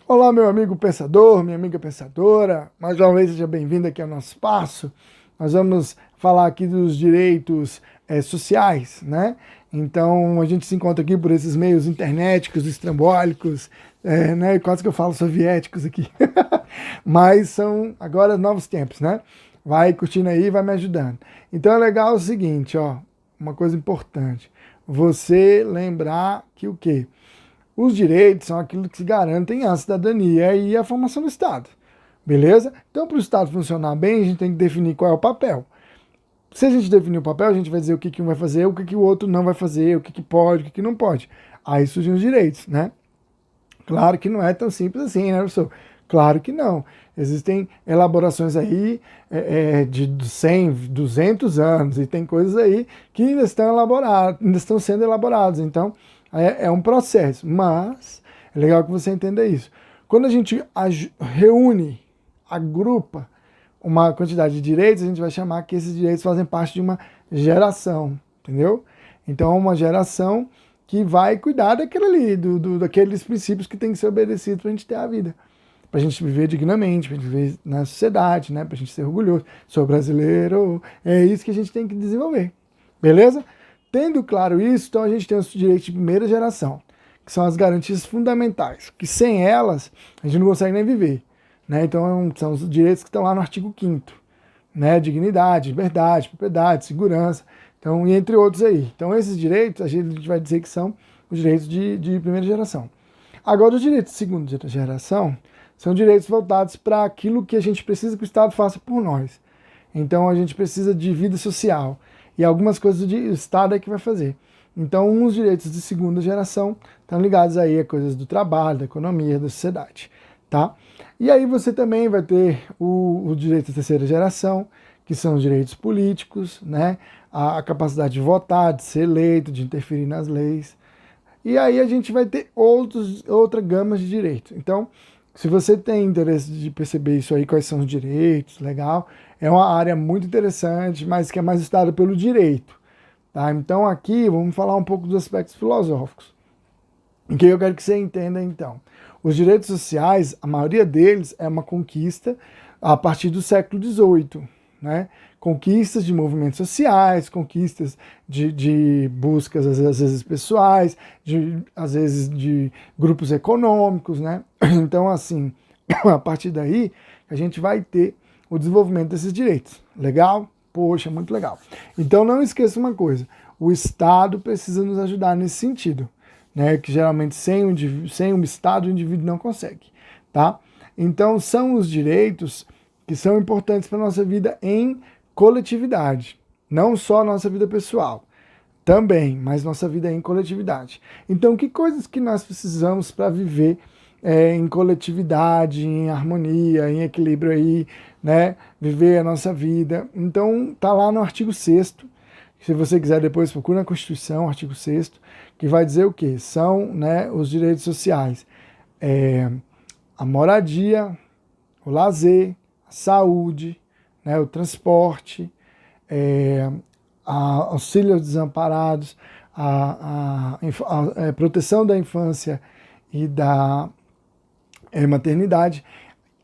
Olá, meu amigo pensador, minha amiga pensadora, mais uma vez seja bem-vindo aqui ao nosso espaço. Nós vamos falar aqui dos direitos sociais, né? Então a gente se encontra aqui por esses meios internéticos, estrambólicos, né? Quase que eu falo soviéticos aqui, mas são agora novos tempos, né? Vai curtindo aí, vai me ajudando. Então é legal o seguinte, ó, uma coisa importante, você lembrar que o quê? Os direitos são aquilo que se garantem à cidadania e à formação do Estado. Beleza? Então, para o Estado funcionar bem, a gente tem que definir qual é o papel. Se a gente definir o papel, a gente vai dizer o que um vai fazer, o que o outro não vai fazer, o que pode, o que não pode. Aí surgem os direitos, né? Claro que não é tão simples assim, né, professor? Claro que não. Existem elaborações aí de 100, 200 anos e tem coisas aí que ainda estão elaboradas, ainda estão sendo elaboradas. Então, é um processo, mas é legal que você entenda isso. Quando a gente reúne, agrupa uma quantidade de direitos, a gente vai chamar que esses direitos fazem parte de uma geração, entendeu? Então, uma geração que vai cuidar daquele ali, daqueles princípios que tem que ser obedecidos para a gente ter a vida, para a gente viver dignamente, para a gente viver na sociedade, né? Para a gente ser orgulhoso. Sou brasileiro, é isso que a gente tem que desenvolver, beleza? Tendo claro isso, então a gente tem os direitos de primeira geração, que são as garantias fundamentais, que sem elas a gente não consegue nem viver, né? Então são os direitos que estão lá no artigo 5º, né? Dignidade, liberdade, propriedade, segurança, então, e entre outros aí. Então esses direitos a gente vai dizer que são os direitos de primeira geração. Agora os direitos de segunda geração são direitos voltados para aquilo que a gente precisa que o Estado faça por nós. Então a gente precisa de vida social. E algumas coisas do Estado é que vai fazer. Então, uns direitos de segunda geração estão ligados aí a coisas do trabalho, da economia, da sociedade, tá? E aí você também vai ter o direito de terceira geração, que são os direitos políticos, né? A capacidade de votar, de ser eleito, de interferir nas leis. E aí a gente vai ter outra gama de direitos. Então, se você tem interesse de perceber isso aí, quais são os direitos, legal, é uma área muito interessante, mas que é mais estudada pelo direito. Tá? Então aqui vamos falar um pouco dos aspectos filosóficos. O que eu quero que você entenda então. Os direitos sociais, a maioria deles é uma conquista a partir do século XVIII. Né? Conquistas de movimentos sociais, conquistas de buscas, às vezes pessoais, às vezes de grupos econômicos. Né? Então, assim, a partir daí, a gente vai ter o desenvolvimento desses direitos. Legal? Poxa, muito legal. Então não esqueça uma coisa, o Estado precisa nos ajudar nesse sentido, né? Que geralmente sem um Estado o indivíduo não consegue, tá? Então são os direitos que são importantes para a nossa vida em coletividade, não só a nossa vida pessoal, também, mas nossa vida em coletividade. Então que coisas que nós precisamos para viver em coletividade, em harmonia, em equilíbrio aí, né? Viver a nossa vida. Então, tá lá no artigo 6º. Se você quiser depois procura na Constituição, artigo 6º, que vai dizer o quê? São, né, os direitos sociais. A moradia, o lazer, a saúde, né, o transporte, auxílio aos desamparados, a proteção da infância e da maternidade,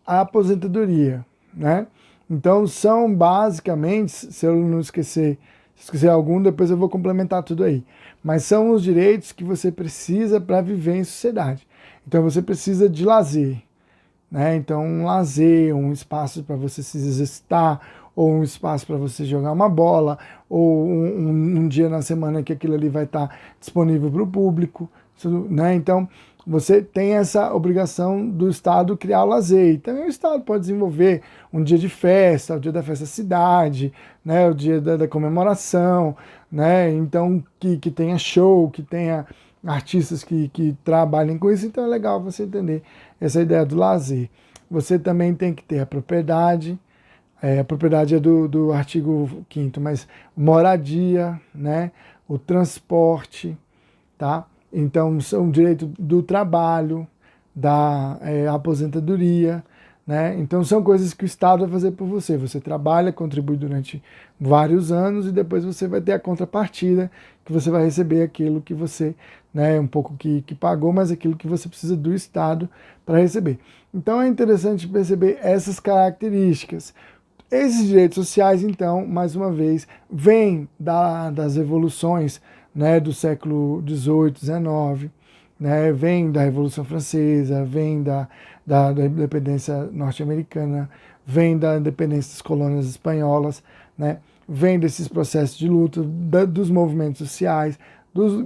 a aposentadoria, né? Então são basicamente, se eu não esquecer, se esquecer algum, depois eu vou complementar tudo aí. Mas são os direitos que você precisa para viver em sociedade. Então você precisa de lazer, né? Então um lazer, um espaço para você se exercitar, ou um espaço para você jogar uma bola, ou um dia na semana que aquilo ali vai estar disponível para o público, né? Então você tem essa obrigação do Estado criar o lazer. E também o Estado pode desenvolver um dia de festa, o dia da festa da cidade, né, o dia da comemoração, né, então que tenha show, que tenha artistas que trabalhem com isso. Então é legal você entender essa ideia do lazer. Você também tem que ter a propriedade. A propriedade é do artigo 5º, mas moradia, né, o transporte, tá? Então, são direito do trabalho, da aposentadoria, né? Então, são coisas que o Estado vai fazer por você. Você trabalha, contribui durante vários anos e depois você vai ter a contrapartida, que você vai receber aquilo que você né, um pouco que pagou, mas aquilo que você precisa do Estado para receber. Então é interessante perceber essas características. Esses direitos sociais, então, mais uma vez, vêm das evoluções, né, do século XVIII, XIX, né, vem da Revolução Francesa, vem da independência norte-americana, vem da independência das colônias espanholas, né, vem desses processos de luta, dos movimentos sociais,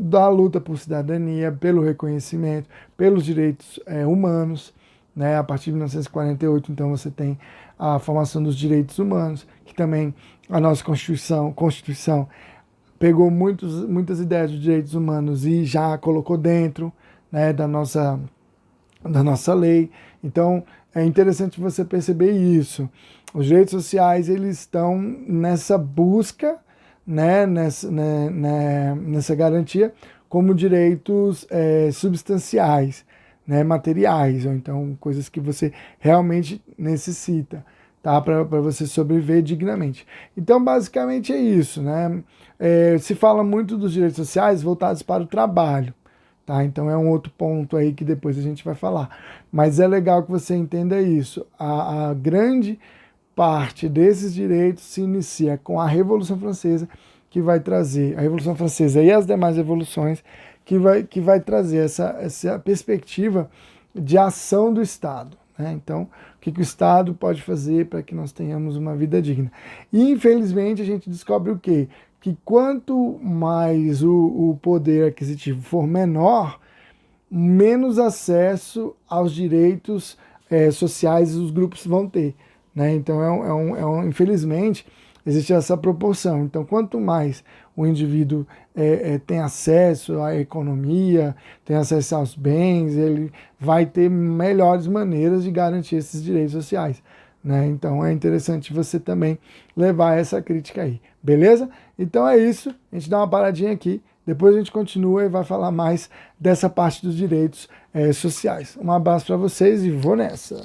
da luta por cidadania, pelo reconhecimento, pelos direitos humanos, né, a partir de 1948, então, você tem a formação dos direitos humanos, que também a nossa Constituição pegou muitas ideias de direitos humanos e já colocou dentro, né, da nossa lei. Então, é interessante você perceber isso. Os direitos sociais, eles estão nessa busca, né, nessa garantia, como direitos substanciais, né, materiais, ou então coisas que você realmente necessita, tá, para você sobreviver dignamente. Então, basicamente é isso, né? Se fala muito dos direitos sociais voltados para o trabalho, tá? Então é um outro ponto aí que depois a gente vai falar. Mas é legal que você entenda isso. A grande parte desses direitos se inicia com a Revolução Francesa, que vai trazer a Revolução Francesa e as demais revoluções, que vai trazer essa perspectiva de ação do Estado, né? Então, o que o Estado pode fazer para que nós tenhamos uma vida digna? E, infelizmente, a gente descobre o quê? Que quanto mais o poder aquisitivo for menor, menos acesso aos direitos sociais os grupos vão ter, né? Então, infelizmente, existe essa proporção. Então, quanto mais o indivíduo tem acesso à economia, tem acesso aos bens, ele vai ter melhores maneiras de garantir esses direitos sociais, né? Então, é interessante você também levar essa crítica aí, beleza? Então é isso, a gente dá uma paradinha aqui, depois a gente continua e vai falar mais dessa parte dos direitos sociais. Um abraço para vocês e vou nessa!